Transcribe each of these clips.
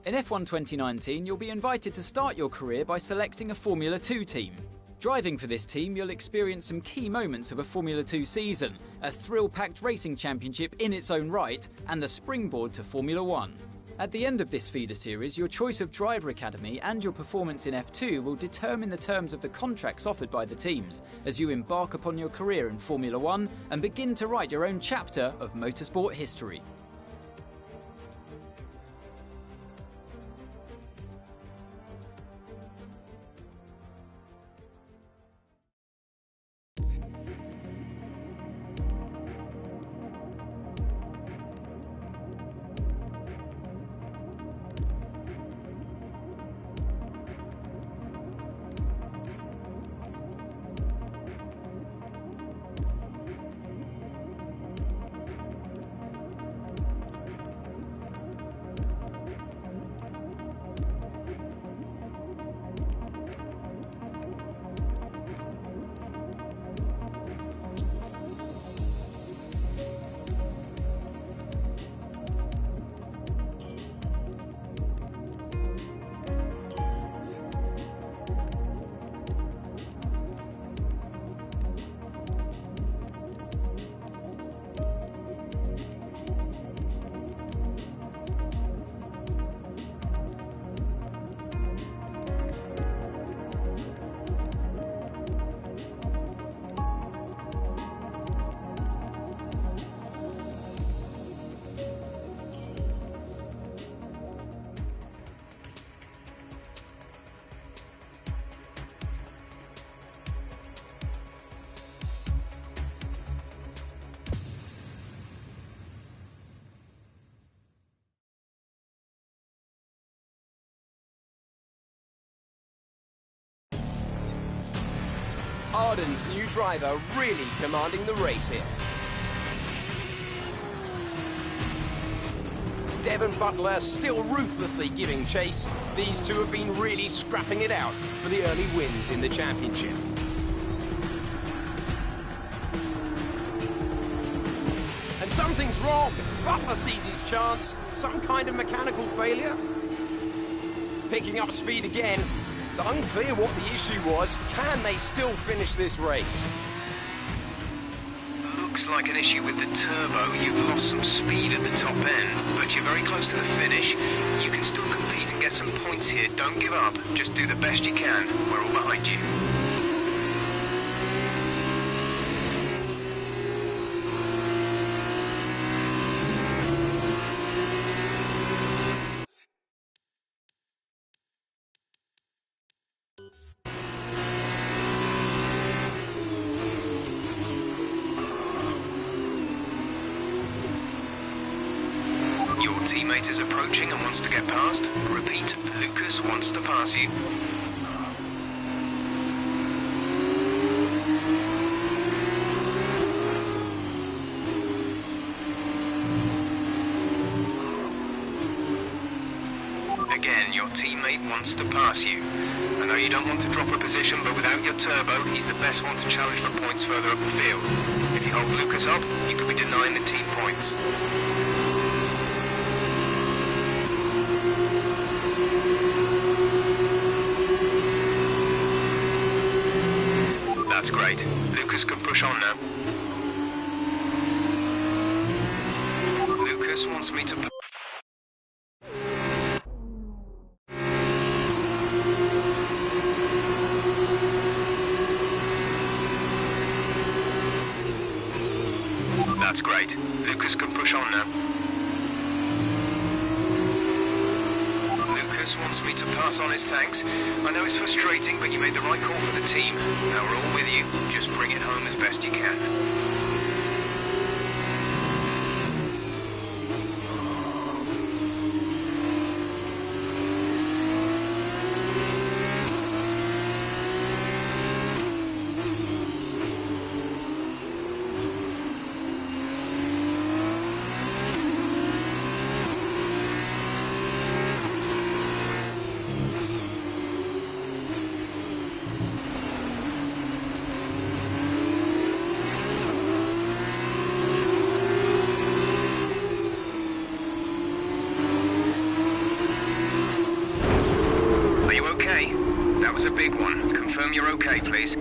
In F1 2019, you'll be invited to start your career by selecting a Formula 2 team. Driving for this team, you'll experience some key moments of a Formula 2 season, a thrill-packed racing championship in its own right, and the springboard to Formula 1. At the end of this feeder series, your choice of driver academy and your performance in F2 will determine the terms of the contracts offered by the teams as you embark upon your career in Formula 1 and begin to write your own chapter of motorsport history. Arden's new driver really commanding the race here. Devon Butler still ruthlessly giving chase. These two have been really scrapping it out for the early wins in the championship. And something's wrong. Butler sees his chance. Some kind of mechanical failure. Picking up speed again. It's unclear what the issue was. Can they still finish this race? Looks like an issue with the turbo. You've lost some speed at the top end, but you're very close to the finish. You can still compete and get some points here. Don't give up. Just do the best you can. We're all behind you. Your teammate is approaching and wants to get past. Repeat, Lucas wants to pass you. Again, your teammate wants to pass you. I know you don't want to drop a position, but without your turbo, he's the best one to challenge for points further up the field. If you hold Lucas up, you could be denying the team points. That's great. Lucas can push on now. Lucas wants me to... That's great. Lucas can push on now. Lucas wants me to pass on his thanks. I know it's frustrating, but you made the right call for the team. Now we're all with you. Just bring it home as best you can. That was a big one. Confirm you're okay, please.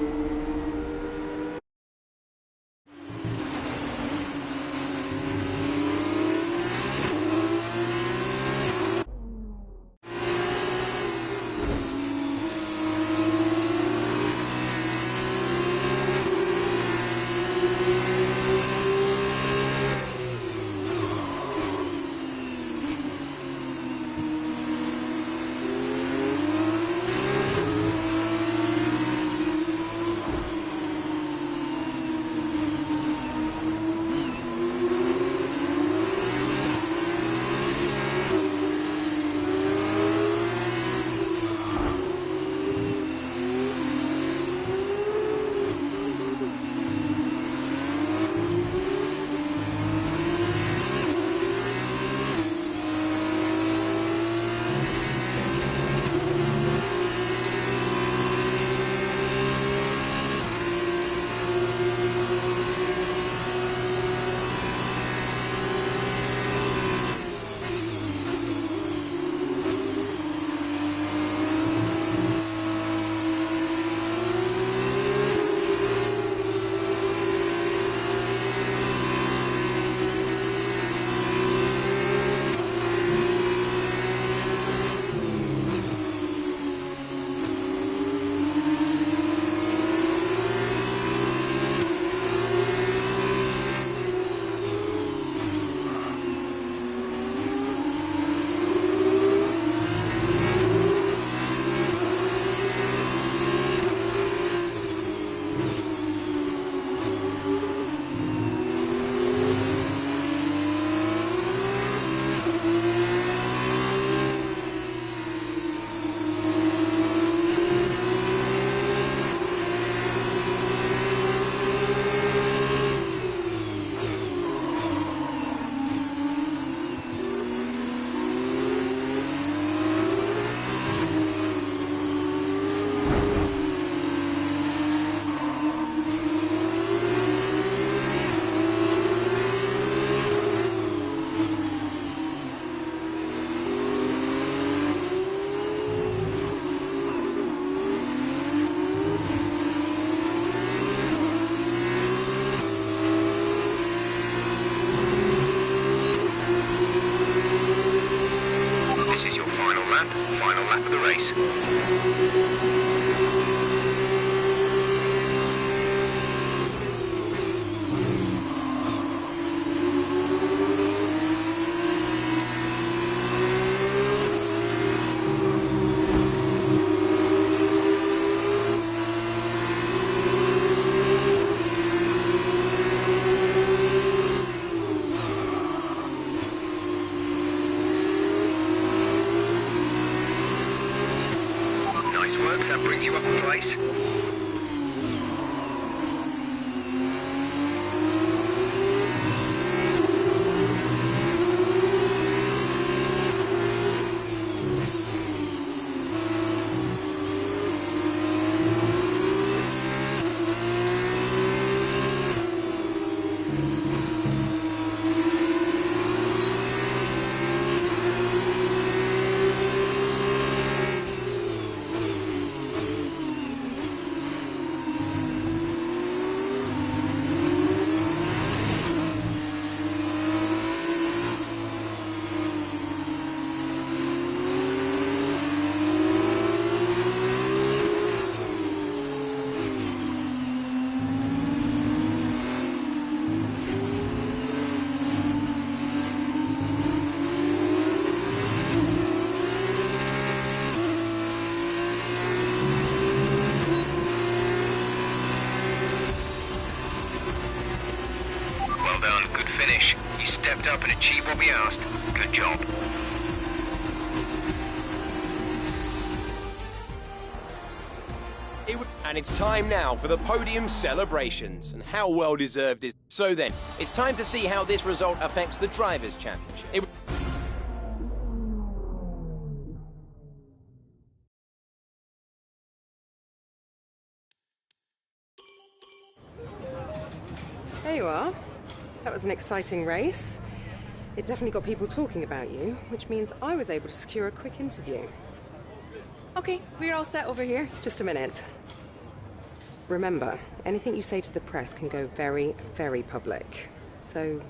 This is your final lap of the race. Nice work, that brings you up a place. Well done, good finish. You stepped up and achieved what we asked. Good job. And it's time now for the podium celebrations, and how well deserved is. So then, it's time to see how this result affects the Drivers' Championship. There you are. That was an exciting race. It definitely got people talking about you, which means I was able to secure a quick interview. Okay, we're all set over here. Just a minute. Remember, anything you say to the press can go very, very public. So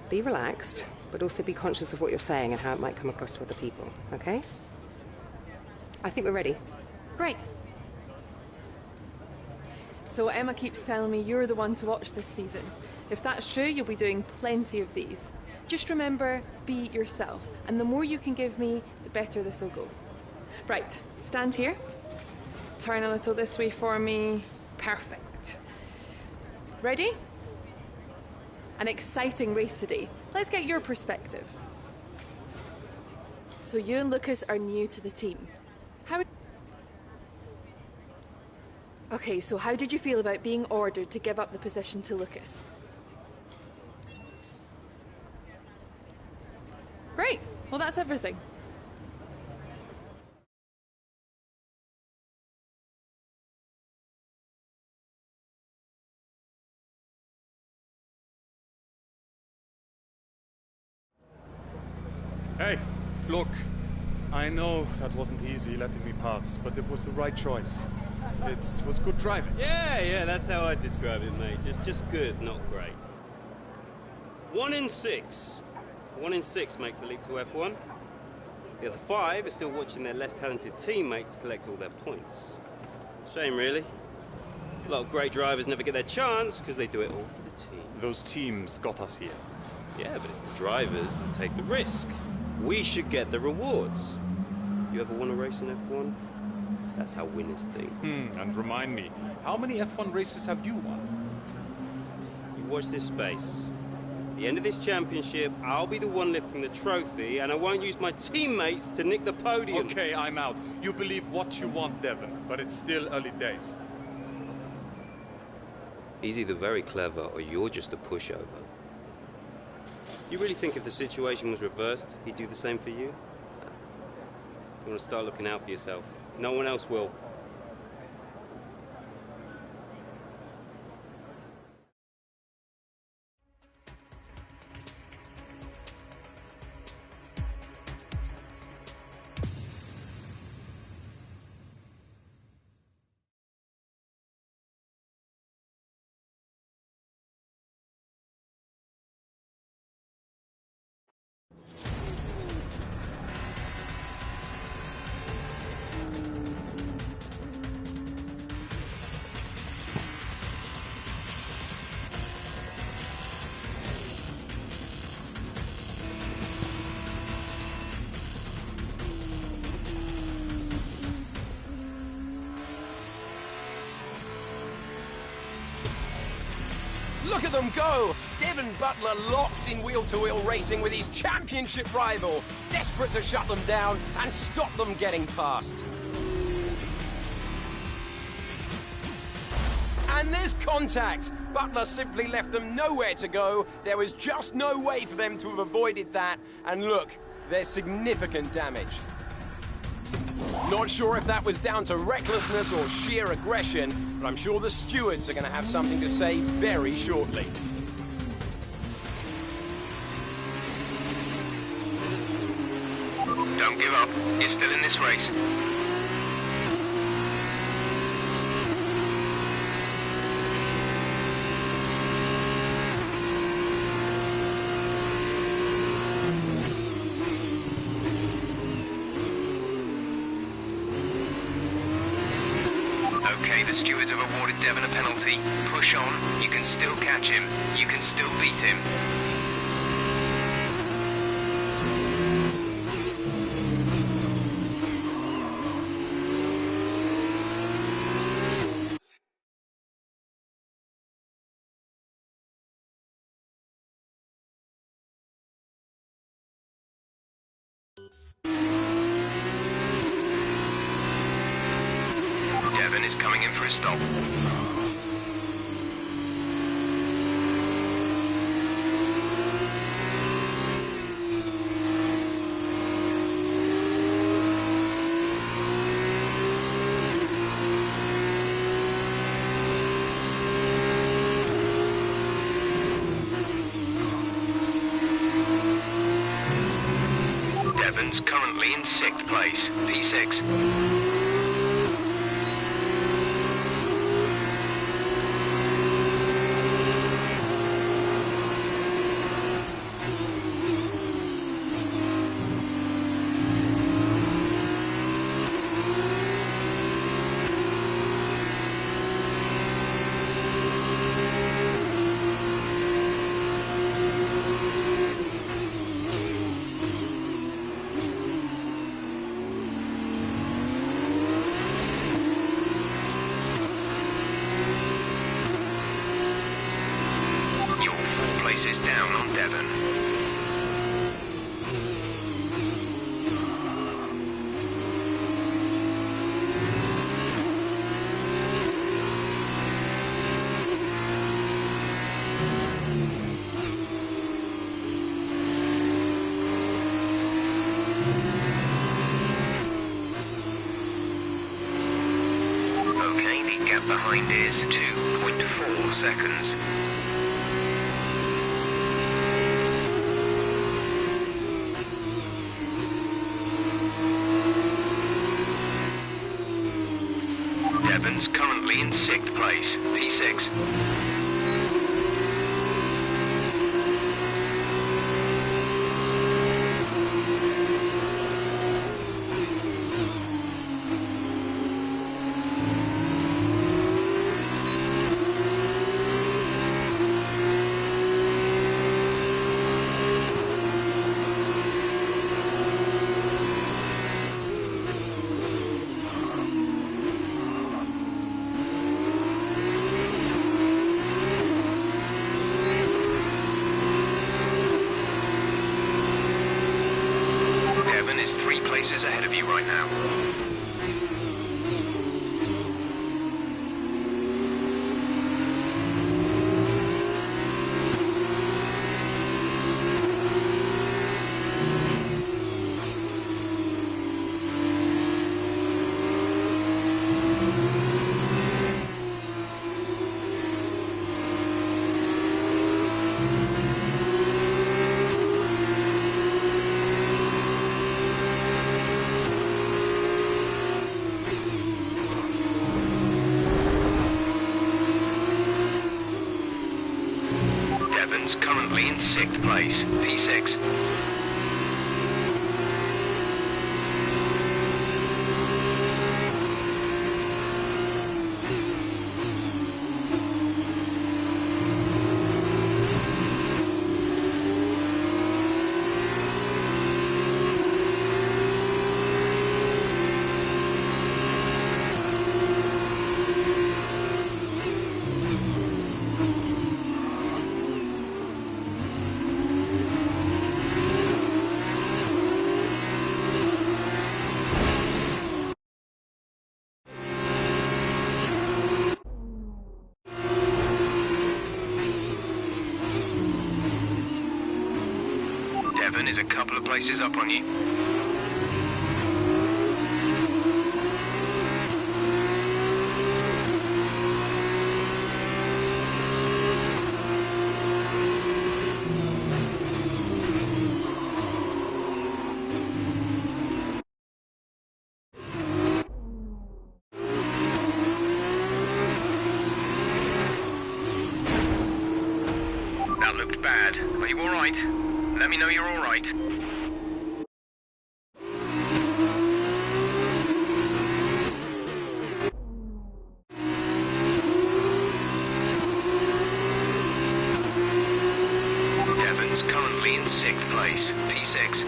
be relaxed, but also be conscious of what you're saying and how it might come across to other people, okay? I think we're ready. Great. So Emma keeps telling me you're the one to watch this season. If that's true, you'll be doing plenty of these. Just remember, be yourself. And the more you can give me, the better this will go. Right, stand here. Turn a little this way for me. Perfect. Ready? An exciting race today. Let's get your perspective. So you and Lucas are new to the team. Okay, so how did you feel about being ordered to give up the position to Lucas? Great. Well, that's everything. Hey, look. I know that wasn't easy letting me pass, but it was the right choice. It was good driving. Yeah, that's how I describe it, mate. Just good, not great. 1 in 6. 1 in 6 makes the leap to F1. The other 5 are still watching their less talented teammates collect all their points. Shame, really. A lot of great drivers never get their chance because they do it all for the team. Those teams got us here. Yeah, but it's the drivers that take the risk. We should get the rewards. You ever won a race in F1? That's how winners think. And remind me, how many F1 races have you won? You watch this space. At the end of this championship, I'll be the one lifting the trophy, and I won't use my teammates to nick the podium. Okay, I'm out. You believe what you want, Devon, but it's still early days. He's either very clever or you're just a pushover. You really think if the situation was reversed, he'd do the same for you? You want to start looking out for yourself. No one else will. Look at them go! Devon Butler locked in wheel-to-wheel racing with his championship rival, desperate to shut them down and stop them getting past. And there's contact! Butler simply left them nowhere to go. There was just no way for them to have avoided that. And look, there's significant damage. Not sure if that was down to recklessness or sheer aggression, but I'm sure the stewards are going to have something to say very shortly. Don't give up. You're still in this race. Okay, the stewards have awarded Devon a penalty. Push on. You can still catch him. You can still beat him. Devon is coming in for a stop. Devon's currently in 6th place, P6. Places down on Devon. Okay, the gap behind is 2.4 seconds. Devon's currently in 6th place, P6. Is 3 places ahead of you right now. Currently in 6th place, P6. Devon is a couple of places up on you. That looked bad. Are you all right? Let me know you're all right. Devon's currently in 6th place, P6.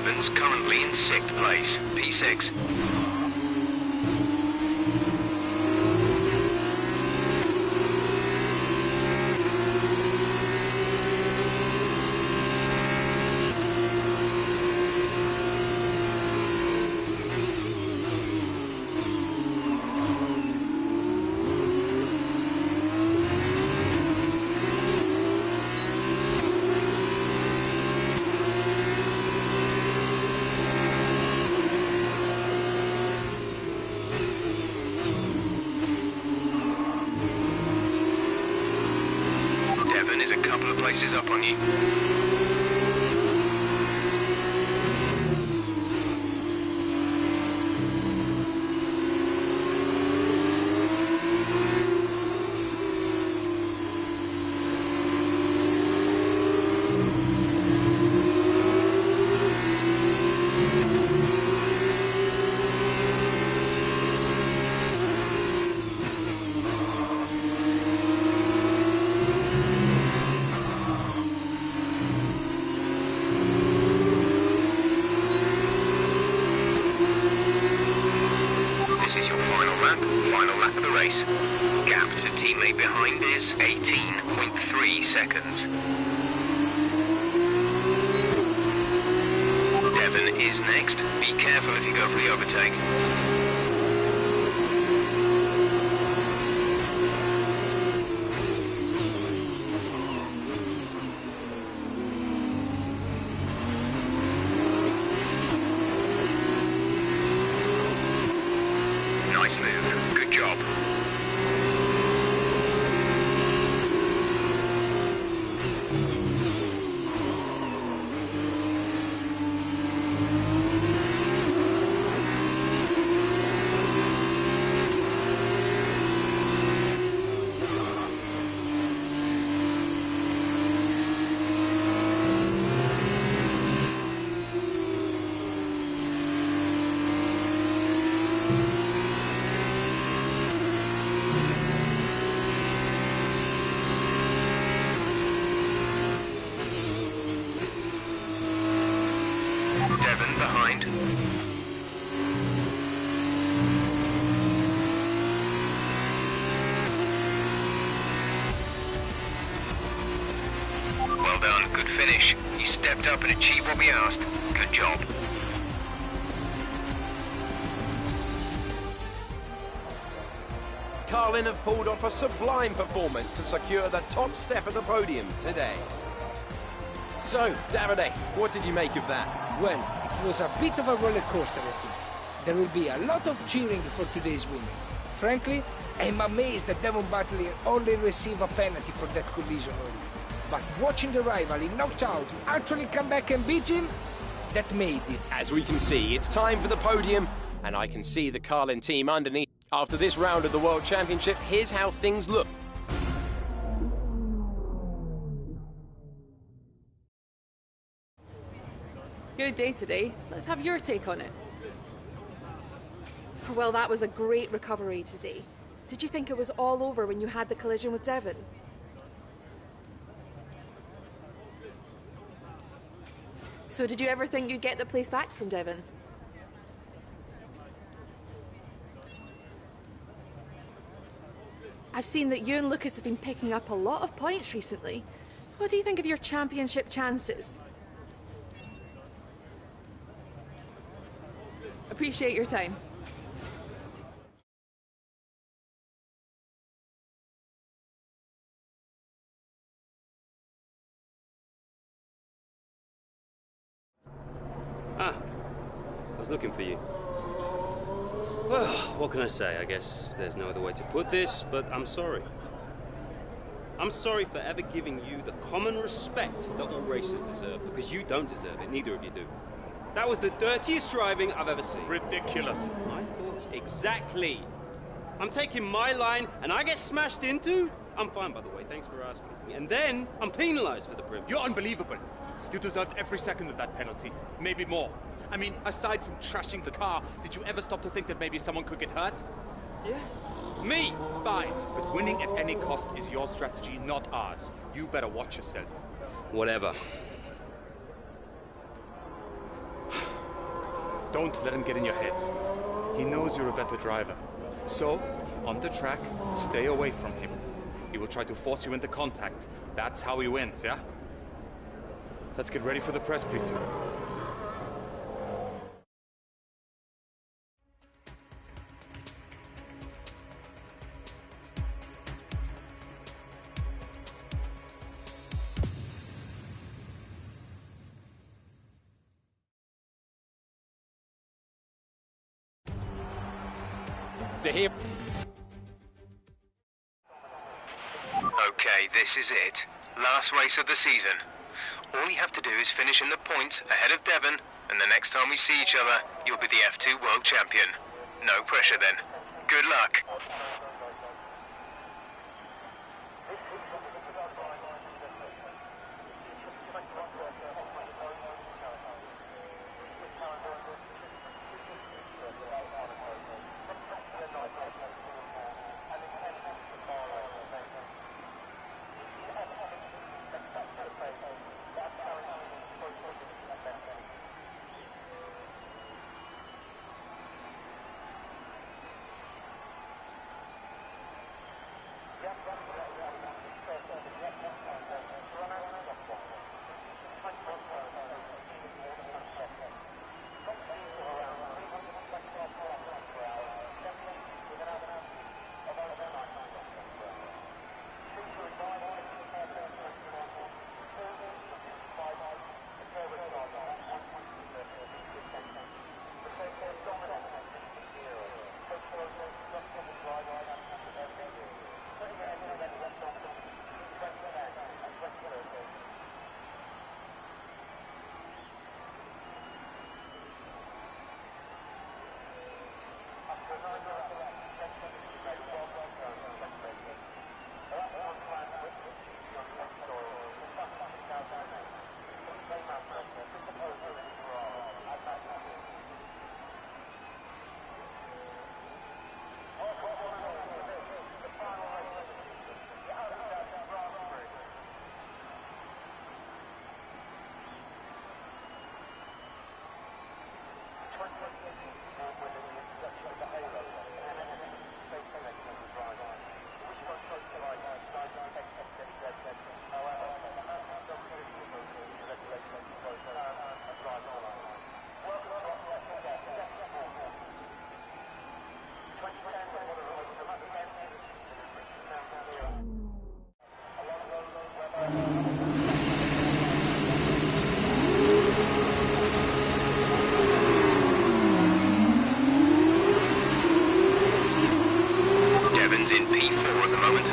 Devon's currently in 6th place, P6. Devon is a couple of places up on you. This is your final lap of the race. Gap to teammate behind is 18.3 seconds. Devon is next. Be careful if you go for the overtake. Nice move. Good job. Devon behind. Well done, good finish. You stepped up and achieved what we asked. Good job. Carlin have pulled off a sublime performance to secure the top step of the podium today. So, Davide, what did you make of that? Well, it was a bit of a roller coaster, I think. There will be a lot of cheering for today's winner. Frankly, I'm amazed that Devon Butler only received a penalty for that collision early. But watching the rival he knocked out actually come back and beat him, that made it. As we can see, it's time for the podium, and I can see the Carlin team underneath. After this round of the World Championship, here's how things look. Good day today. Let's have your take on it. Well, that was a great recovery today. Did you think it was all over when you had the collision with Devon? So did you ever think you'd get the place back from Devon? I've seen that you and Lucas have been picking up a lot of points recently. What do you think of your championship chances? Appreciate your time. Ah, I was looking for you. Well, what can I say? I guess there's no other way to put this, but I'm sorry. I'm sorry for ever giving you the common respect that all racers deserve, because you don't deserve it, neither of you do. That was the dirtiest driving I've ever seen. Ridiculous. My thoughts exactly. I'm taking my line and I get smashed into? I'm fine, by the way, thanks for asking. And then I'm penalized for the privilege. You're unbelievable. You deserved every second of that penalty, maybe more. I mean, aside from trashing the car, did you ever stop to think that maybe someone could get hurt? Yeah. Me? Fine. But winning at any cost is your strategy, not ours. You better watch yourself. Whatever. Don't let him get in your head. He knows you're a better driver. So, on the track, stay away from him. He will try to force you into contact. That's how he wins, yeah? Let's get ready for the press briefing. Okay, this is it. Last race of the season. All you have to do is finish in the points ahead of Devon, and the next time we see each other, you'll be the F2 World Champion. No pressure then. Good luck. Devon's in P4 at the moment.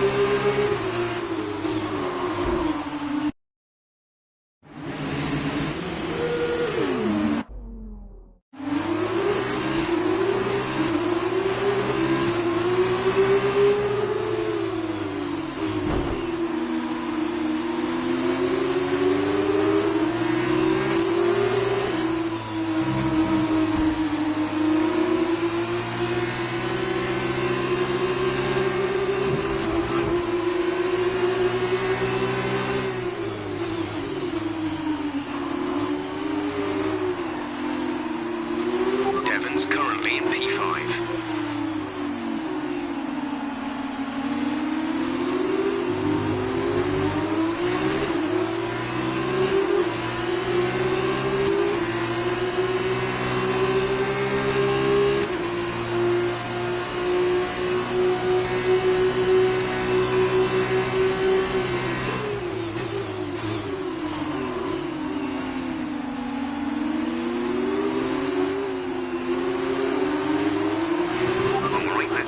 Devon's currently in P5.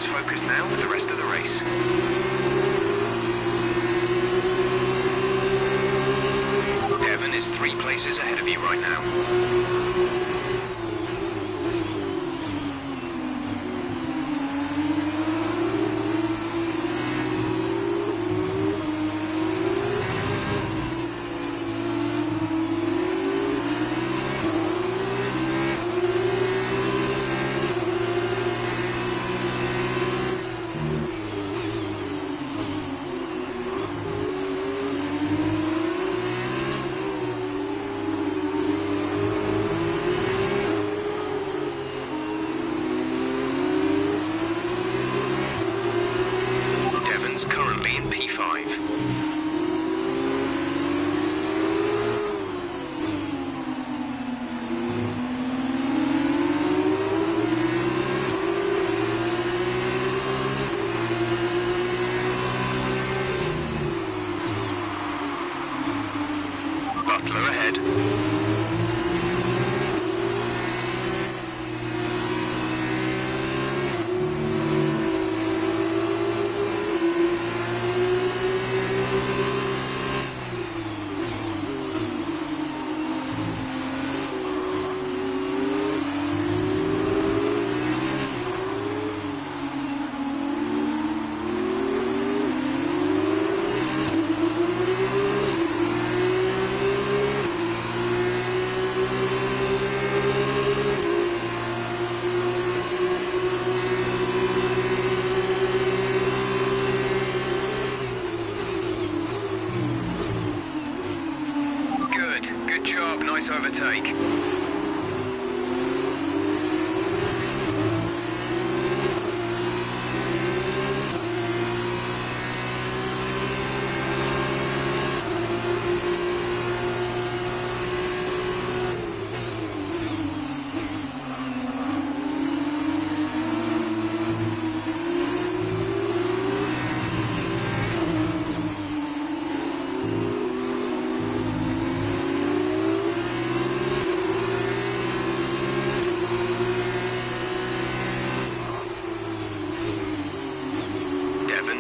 Focus now for the rest of the race. Devon is 3 places ahead of you right now.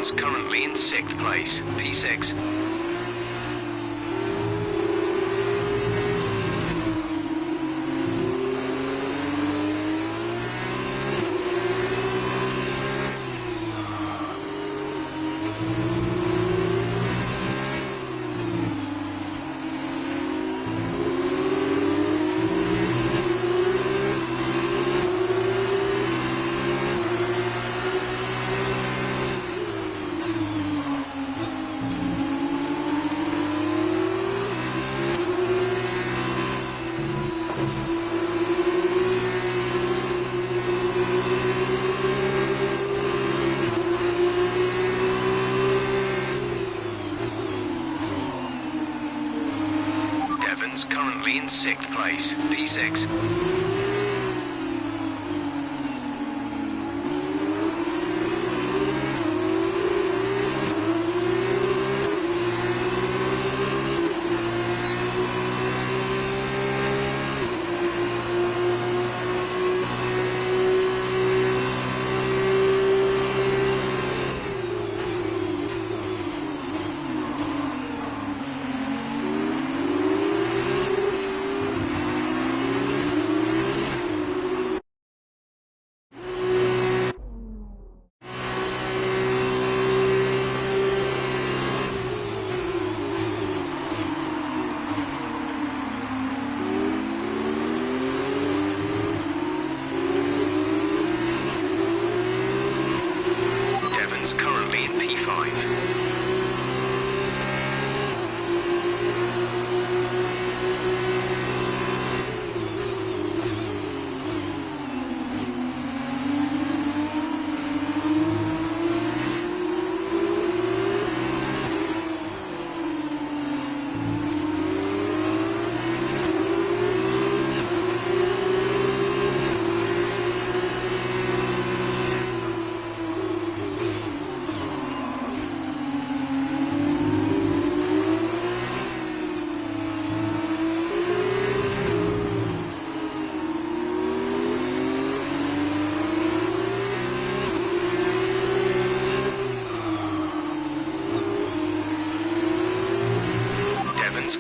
Devon's currently in 6th place, P6. Currently in 6th place, P6. Currently in P5.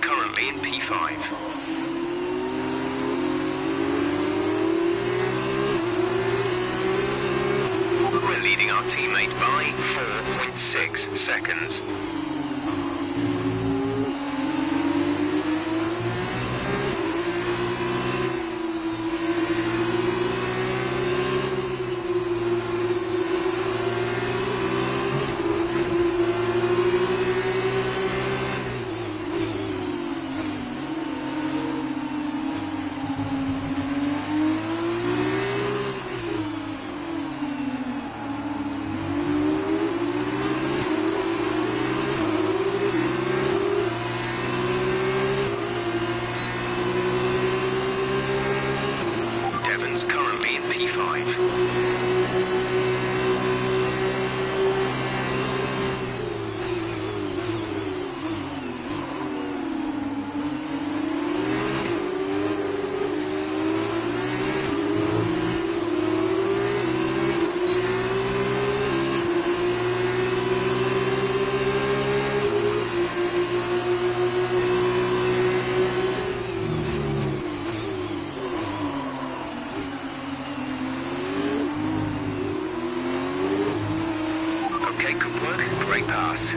Currently in P5. We're leading our teammate by 4.6 seconds. Currently in P5. Good work, great pass.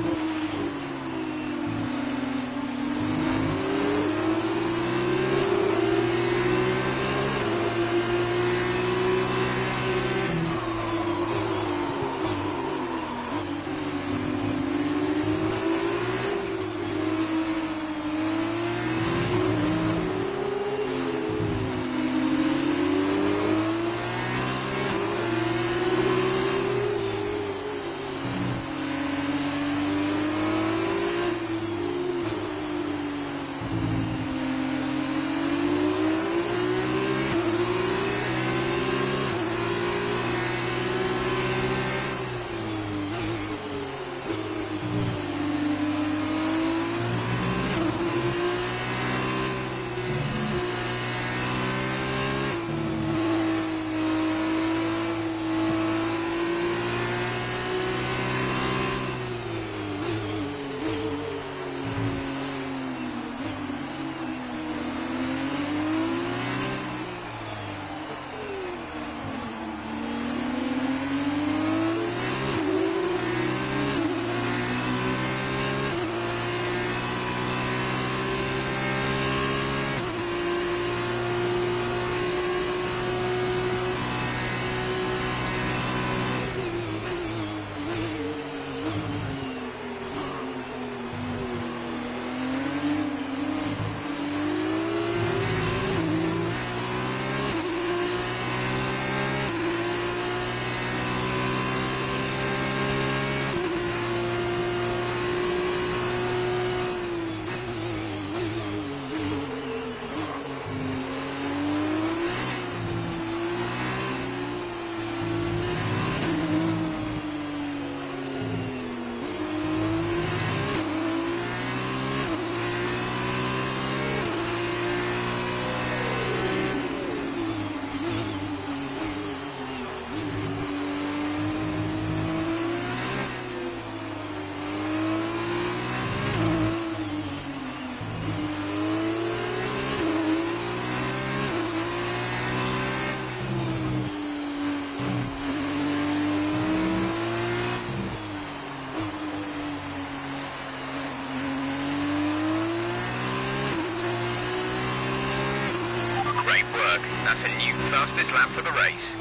That's a new fastest lap for the race.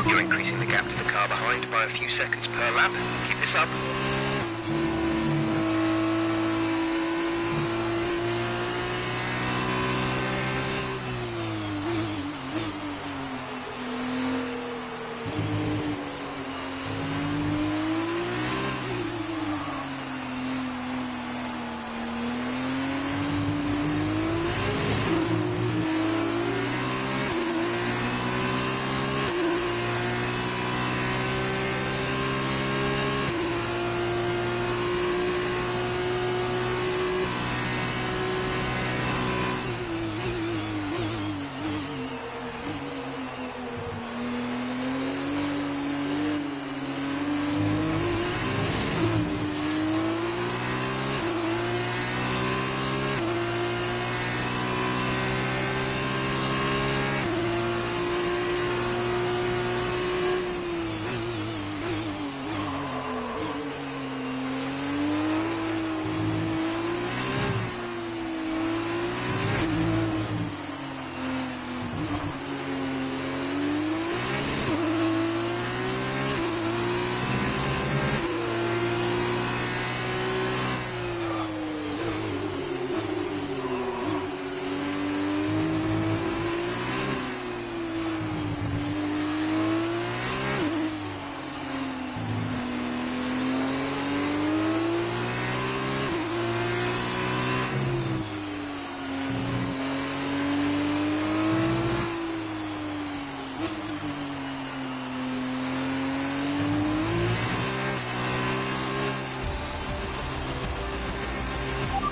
You're increasing the gap to the car behind by a few seconds per lap. Keep this up.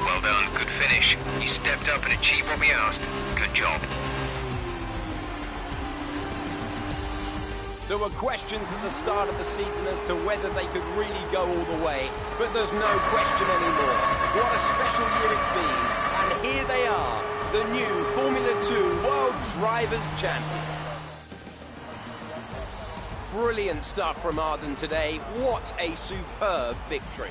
Well done, good finish. You stepped up and achieved what we asked. Good job. There were questions at the start of the season as to whether they could really go all the way, but there's no question anymore. What a special year it's been, and here they are, the new Formula 2 World Drivers' Champion. Brilliant stuff from Arden today. What a superb victory.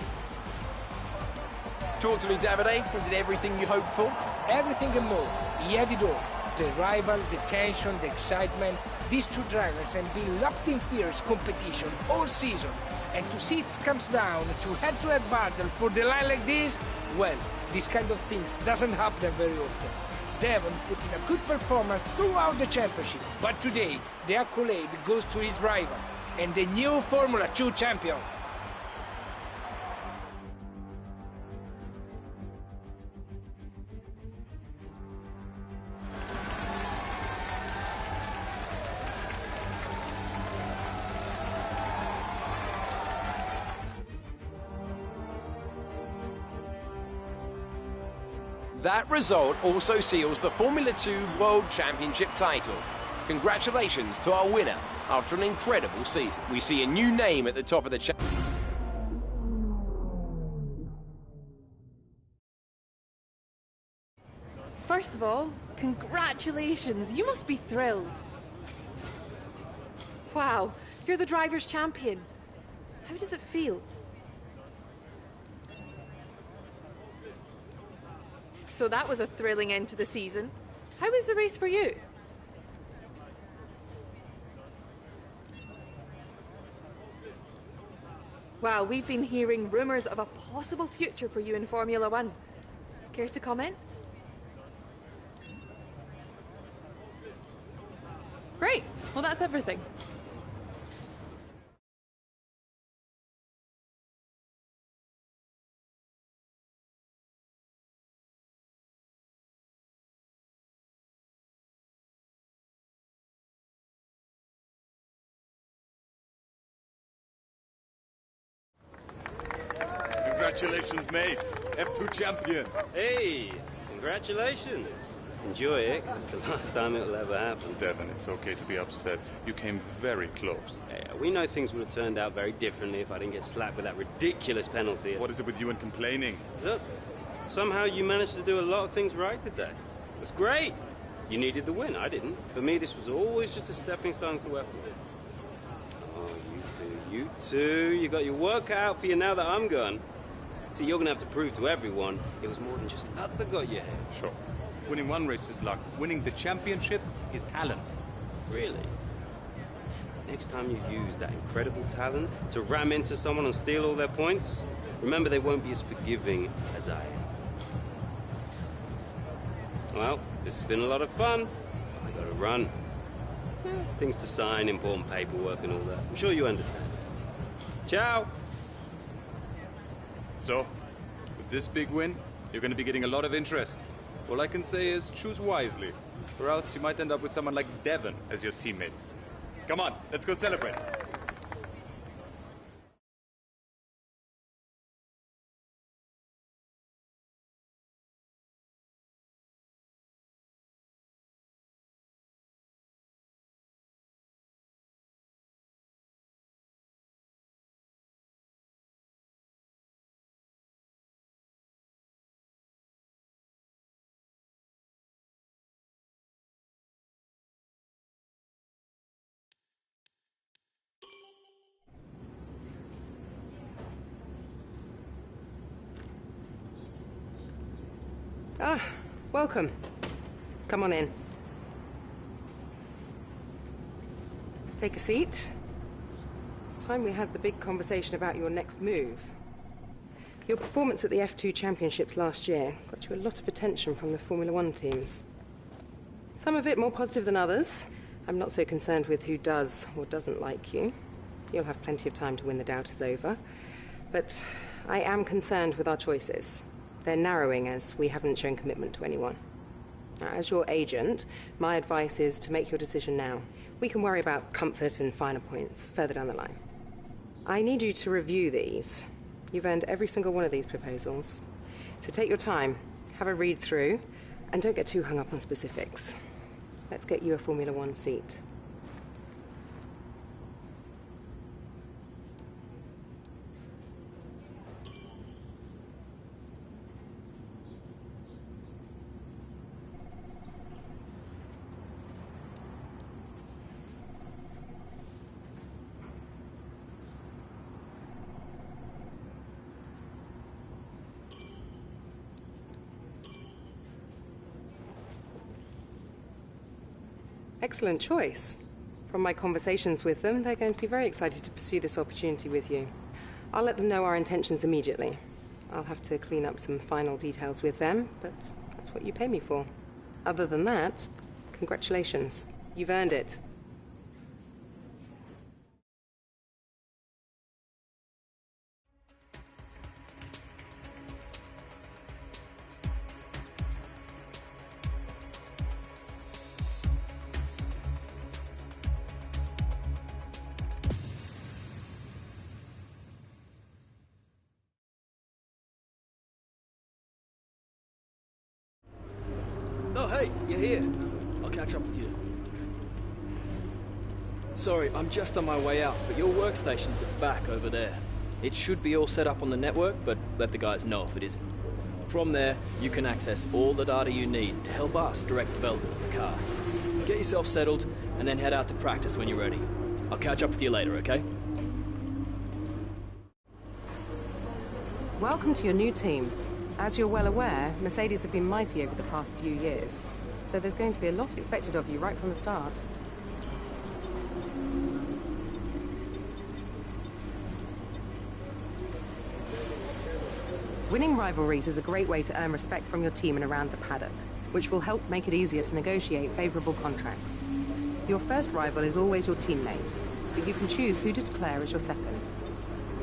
Talk to me, Davide. Was it everything you hoped for? Everything and more. He had it all. The rival, the tension, the excitement. These two drivers have been locked in fierce competition all season. And to see it comes down to head-to-head battle for the line like this, well, this kind of things doesn't happen very often. Devon put in a good performance throughout the championship, but today the accolade goes to his rival and the new Formula 2 champion. That result also seals the Formula 2 World Championship title. Congratulations to our winner after an incredible season. We see a new name at the top of the First of all, congratulations. You must be thrilled. Wow, you're the driver's champion. How does it feel? So that was a thrilling end to the season. How was the race for you? Wow, we've been hearing rumours of a possible future for you in Formula 1. Care to comment? Great. Well, that's everything. Congratulations, mate. F2 champion. Hey, congratulations. Enjoy it, because it's the last time it'll ever happen. Devon, it's okay to be upset. You came very close. Hey, we know things would have turned out very differently if I didn't get slapped with that ridiculous penalty. What is it with you and complaining? Look, somehow you managed to do a lot of things right today. That's great. You needed the win, I didn't. For me, this was always just a stepping stone to F1. Oh, you two. You got your work cut out for you now that I'm gone. So you're going to have to prove to everyone it was more than just luck that got you here. Sure. Winning one race is luck. Winning the championship is talent. Really? Next time you use that incredible talent to ram into someone and steal all their points, remember they won't be as forgiving as I am. Well, this has been a lot of fun. I gotta run. Things to sign, important paperwork and all that. I'm sure you understand. Ciao! So, with this big win, you're going to be getting a lot of interest. All I can say is choose wisely, or else you might end up with someone like Devon as your teammate. Come on, let's go celebrate. Ah, welcome. Come on in. Take a seat. It's time we had the big conversation about your next move. Your performance at the F2 Championships last year got you a lot of attention from the Formula One teams. Some of it more positive than others. I'm not so concerned with who does or doesn't like you. You'll have plenty of time to win the doubters over. But I am concerned with our choices. They're narrowing as we haven't shown commitment to anyone. Now, as your agent, my advice is to make your decision now. We can worry about comfort and finer points further down the line. I need you to review these. You've earned every single one of these proposals. So take your time, have a read through, and don't get too hung up on specifics. Let's get you a Formula One seat. Excellent choice. From my conversations with them, they're going to be very excited to pursue this opportunity with you. I'll let them know our intentions immediately. I'll have to clean up some final details with them, but that's what you pay me for. Other than that, congratulations. You've earned it. Oh, hey, you're here. I'll catch up with you. Sorry, I'm just on my way out, but your workstation's at the back over there. It should be all set up on the network, but let the guys know if it isn't. From there, you can access all the data you need to help us direct development of the car. Get yourself settled, and then head out to practice when you're ready. I'll catch up with you later, okay? Welcome to your new team. As you're well aware, Mercedes have been mighty over the past few years, so there's going to be a lot expected of you right from the start. Winning rivalries is a great way to earn respect from your team and around the paddock, which will help make it easier to negotiate favourable contracts. Your first rival is always your teammate, but you can choose who to declare as your second.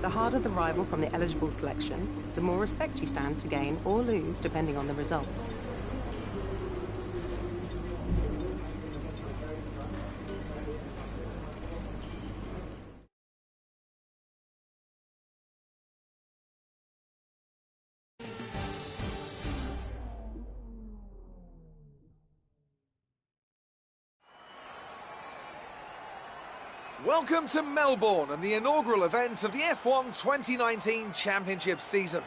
The harder the rival from the eligible selection, the more respect you stand to gain or lose depending on the result. Welcome to Melbourne and the inaugural event of the F1 2019 Championship season.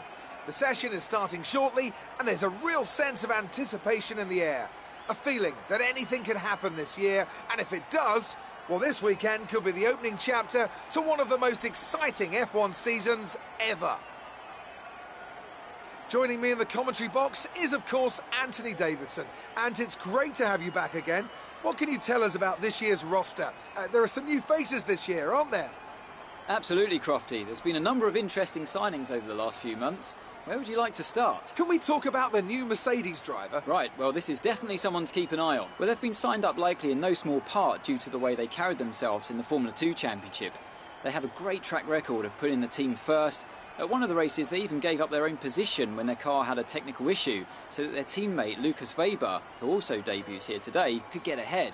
The session is starting shortly and there's a real sense of anticipation in the air. A feeling that anything can happen this year, and if it does, well, this weekend could be the opening chapter to one of the most exciting F1 seasons ever. Joining me in the commentary box is, of course, Anthony Davidson. And it's great to have you back again. What can you tell us about this year's roster? There are some new faces this year, aren't there? Absolutely, Crofty. There's been a number of interesting signings over the last few months. Where would you like to start? Can we talk about the new Mercedes driver? Right, well, this is definitely someone to keep an eye on. Well, they've been signed up likely in no small part due to the way they carried themselves in the Formula 2 Championship. They have a great track record of putting the team first. At one of the races, they even gave up their own position when their car had a technical issue so that their teammate, Lucas Weber, who also debuts here today, could get ahead.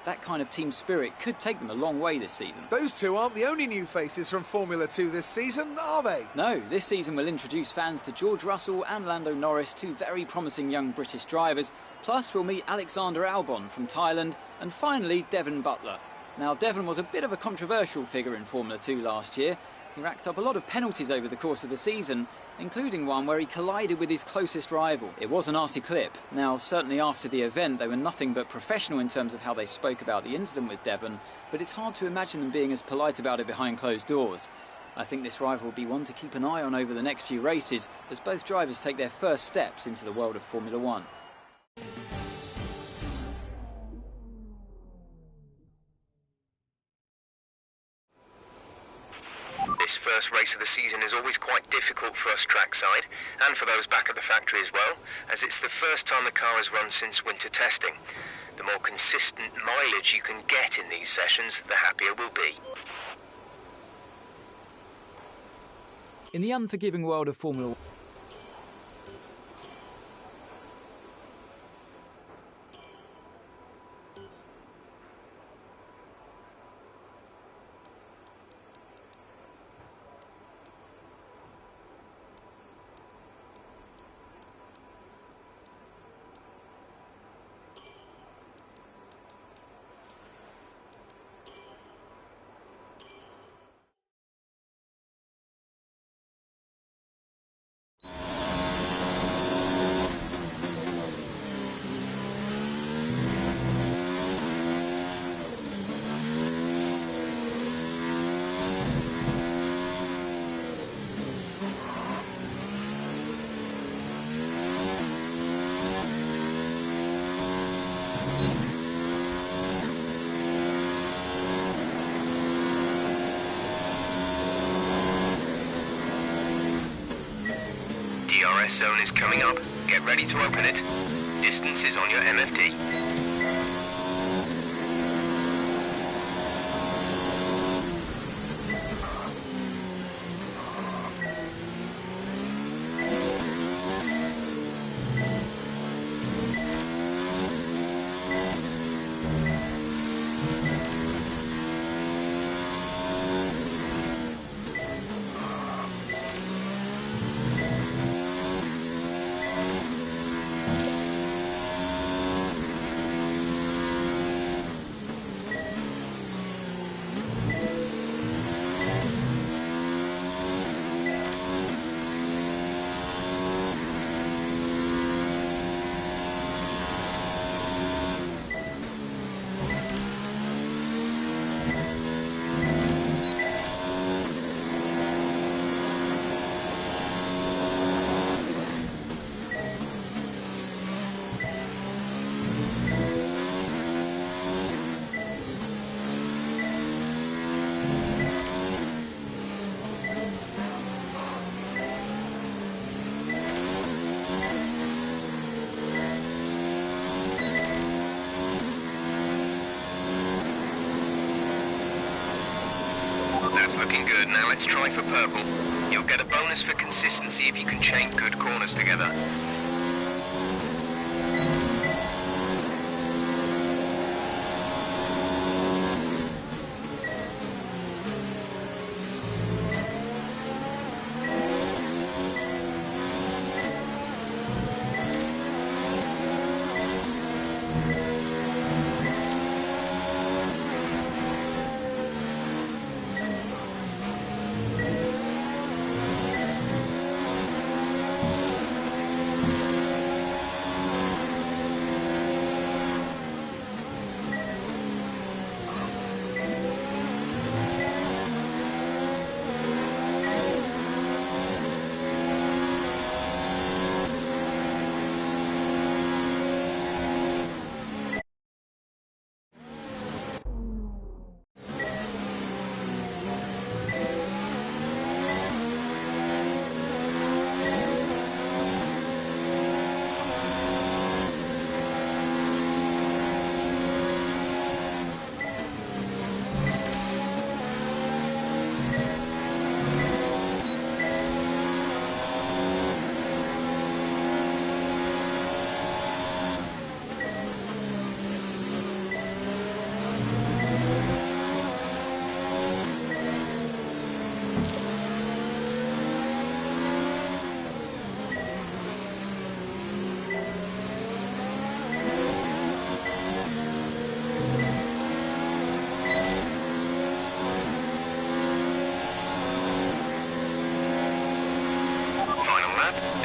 That kind of team spirit could take them a long way this season. Those two aren't the only new faces from Formula 2 this season, are they? No, this season will introduce fans to George Russell and Lando Norris, two very promising young British drivers. Plus, we'll meet Alexander Albon from Thailand, and finally, Devon Butler. Now, Devon was a bit of a controversial figure in Formula 2 last year. He racked up a lot of penalties over the course of the season, including one where he collided with his closest rival. It was a nasty clip. Now, certainly after the event, they were nothing but professional in terms of how they spoke about the incident with Devon, but it's hard to imagine them being as polite about it behind closed doors. I think this rival will be one to keep an eye on over the next few races, as both drivers take their first steps into the world of Formula 1. This first race of the season is always quite difficult for us trackside, and for those back at the factory as well, as it's the first time the car has run since winter testing. The more consistent mileage you can get in these sessions, the happier we'll be. In the unforgiving world of Formula 1, DRS zone is coming up. Get ready to open it. Distance is on your MFD. That's looking good. Now let's try for purple. You'll get a bonus for consistency if you can chain good corners together.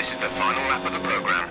This is the final lap of the program.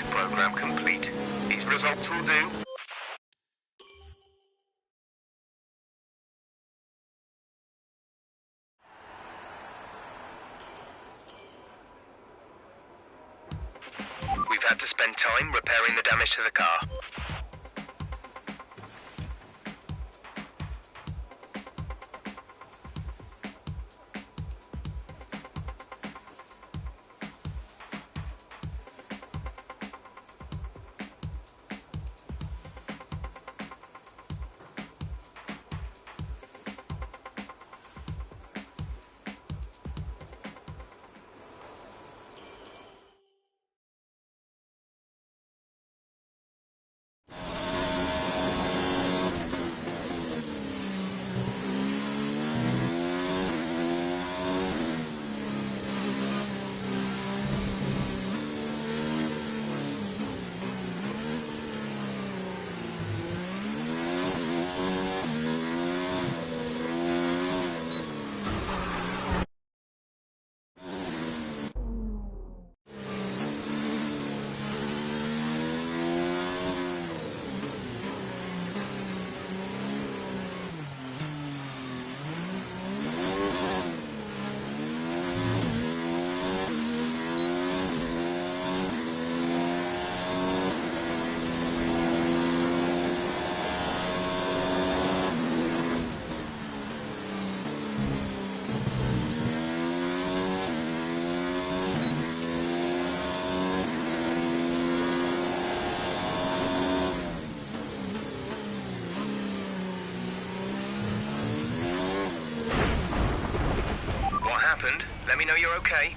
Program complete. These results will do. We've had to spend time repairing the damage to the car. Let me know you're okay.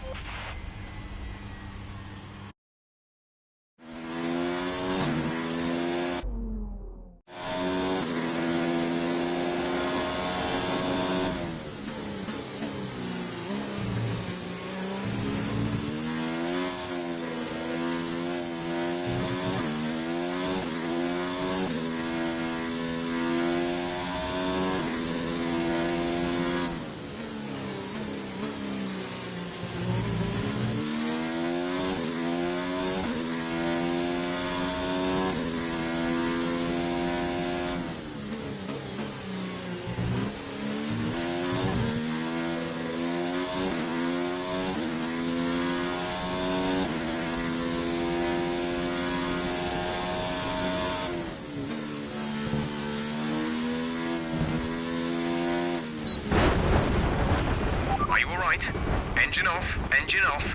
Engine off, engine off.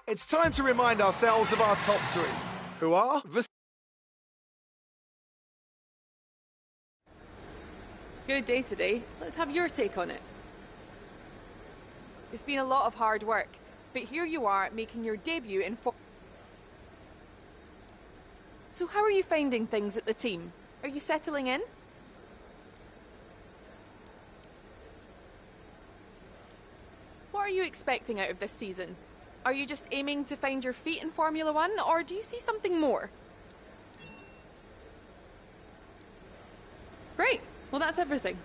It's time to remind ourselves of our top three, who are Good day today. Let's have your take on it. It's been a lot of hard work, but here you are making your debut in So how are you finding things at the team? Are you settling in? What are you expecting out of this season? Are you just aiming to find your feet in Formula One, or do you see something more? Great. Well, that's everything.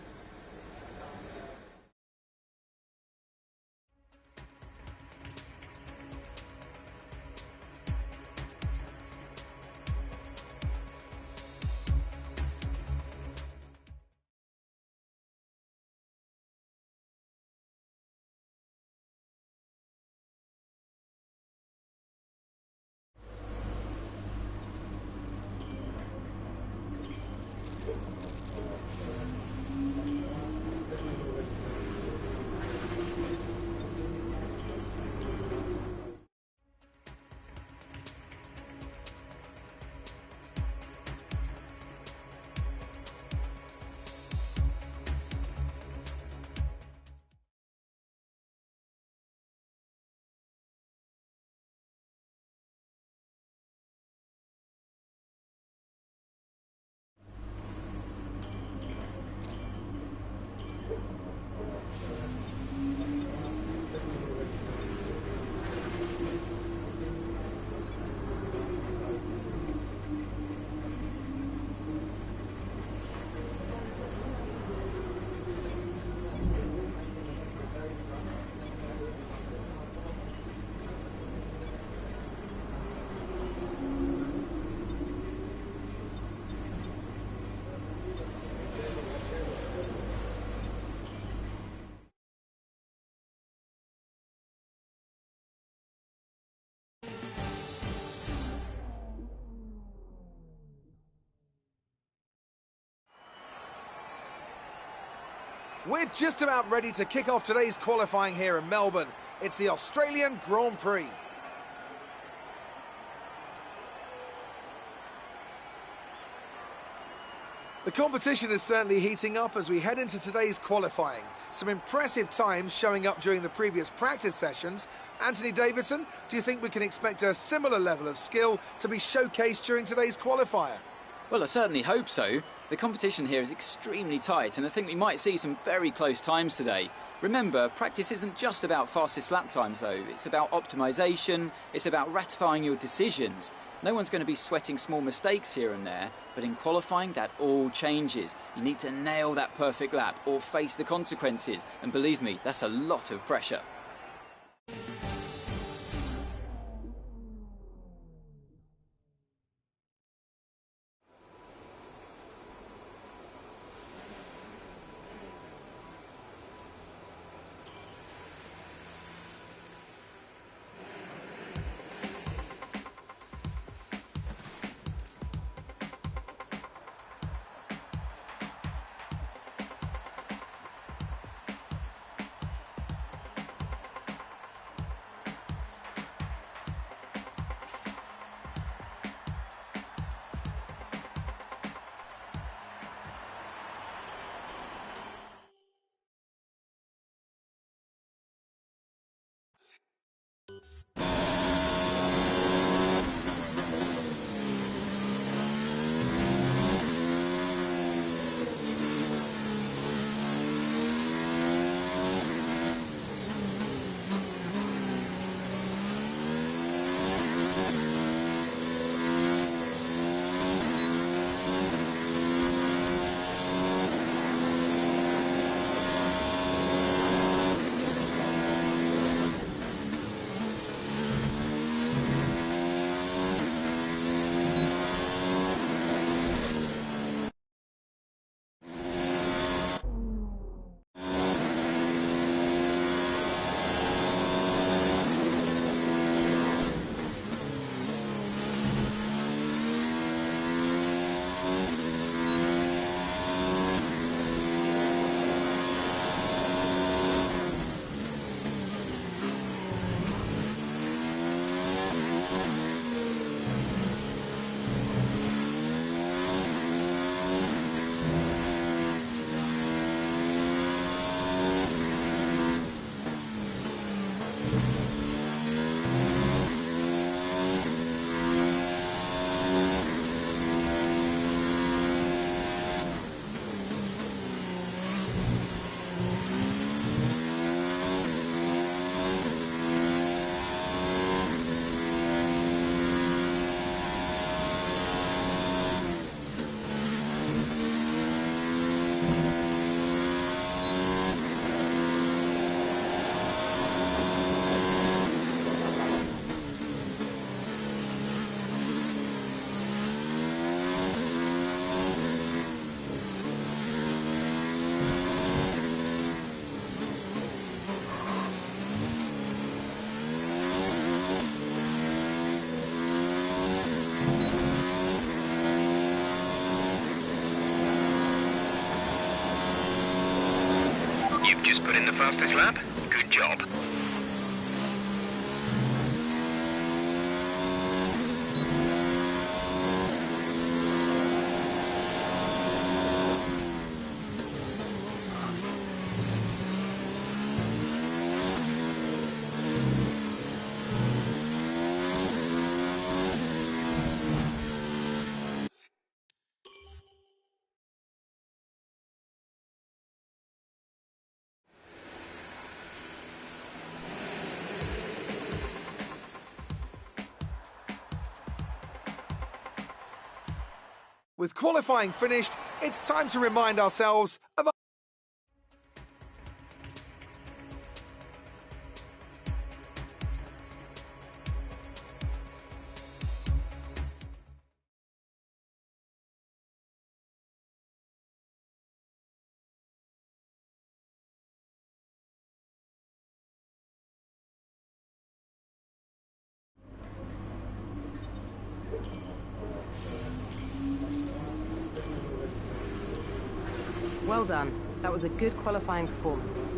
We're just about ready to kick off today's qualifying here in Melbourne. It's the Australian Grand Prix. The competition is certainly heating up as we head into today's qualifying. Some impressive times showing up during the previous practice sessions. Anthony Davidson, do you think we can expect a similar level of skill to be showcased during today's qualifier? Well, I certainly hope so. The competition here is extremely tight, and I think we might see some very close times today. Remember, practice isn't just about fastest lap times, though. It's about optimisation, it's about ratifying your decisions. No one's going to be sweating small mistakes here and there, but in qualifying, that all changes. You need to nail that perfect lap or face the consequences, and believe me, that's a lot of pressure. just put in the fastest lap? Good job. With qualifying finished, it's time to remind ourselves of our... Well done. That was a good qualifying performance.